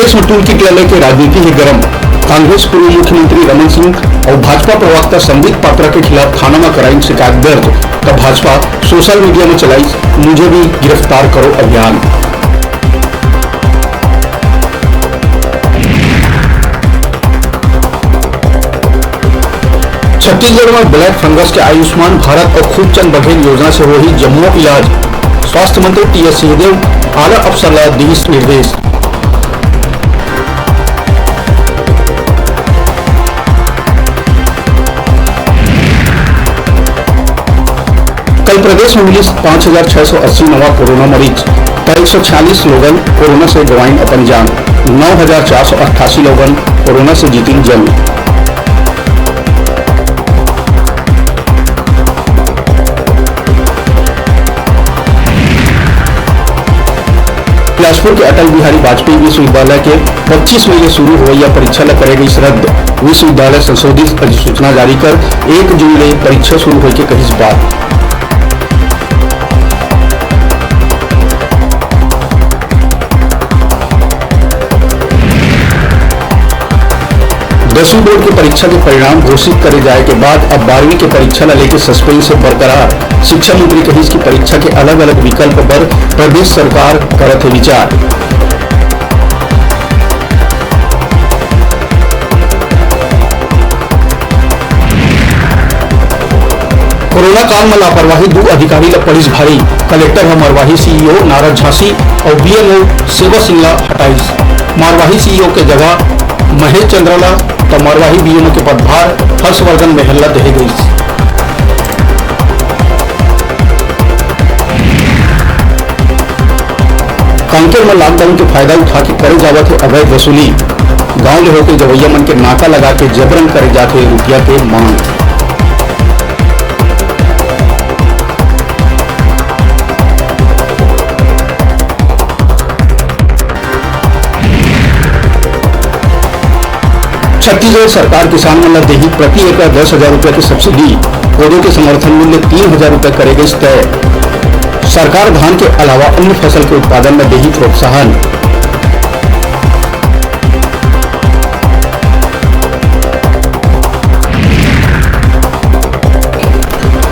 प्रदेश में tool kit लेने की राजनीति है गर्म। कांग्रेस पूर्व मुख्यमंत्री रमन सिंह और भाजपा प्रवक्ता संबित पात्रा के खिलाफ थाना में कराई शिकायत दर्ज, तो भाजपा सोशल मीडिया में चलाई मुझे भी गिरफ्तार करो अभियान। छत्तीसगढ़ में ब्लैक फंगस के आयुष्मान भारत और खूबचंद बघेल योजना से हो रही जम्मू इलाज। स्वास्थ्य मंत्री टी.एस. सिंहदेव आला अफसर दी निर्देश। कल प्रदेश में मिली 5,680 नवा कोरोना मरीज, 146 लोगन कोरोना से गंवाइन अपन जान, 9,488 लोगन कोरोना से जीतीन जंग। बिलासपुर के अटल बिहारी वाजपेयी विश्वविद्यालय के 25 मई शुरू हुई परीक्षा ल करेगी रद्द। विश्वविद्यालय संशोधित अधिसूचना जारी कर 1 जून ले परीक्षा शुरू होने के कही बात। दसवीं बोर्ड की परीक्षा के परिणाम घोषित करे जाए के बाद अब 12वीं की परीक्षा न लेकर सस्पेंस बरकरार। शिक्षा मंत्री कही कि परीक्षा के अलग अलग विकल्प पर प्रदेश सरकार करत है विचार। कोरोना काल में लापरवाही 2 अधिकारी ला पुलिस भारी। कलेक्टर है मरवाही सीईओ नारद झांसी और बीएमओ सेवा सिंह हटाइस। मरवाही सीईओ के जगह महेश चंद्रला तो मरवाही बीएमओ के पदभार हर्षवर्धन महल्ला दे गई। कांकेर में लॉकडाउन के फायदा उठा के करे जावत है अवैध वसूली। गांव ले होकर जवैया मन के नाका लगा के जबरन करे जाते रुपया के मांग। छत्तीसगढ़ सरकार किसान मन देगी प्रति एकड़ 10,000 रुपये की सब्सिडी। कोदो के समर्थन मूल्य 3,000 रुपये करेगी तय। सरकार धान के अलावा अन्य फसल के उत्पादन में देगी प्रोत्साहन।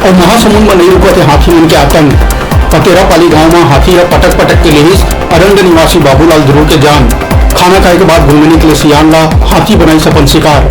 और महासमुंद में नहीं रुकते हाथी मन के आतंक। पतेरापाली गांव में हाथी पटक पटक के लिए अरण्य निवासी बाबूलाल ध्रुव के जान। खाना खाए के बाद घूमने के लिए सियान ला हाथी बनाई सपन शिकार।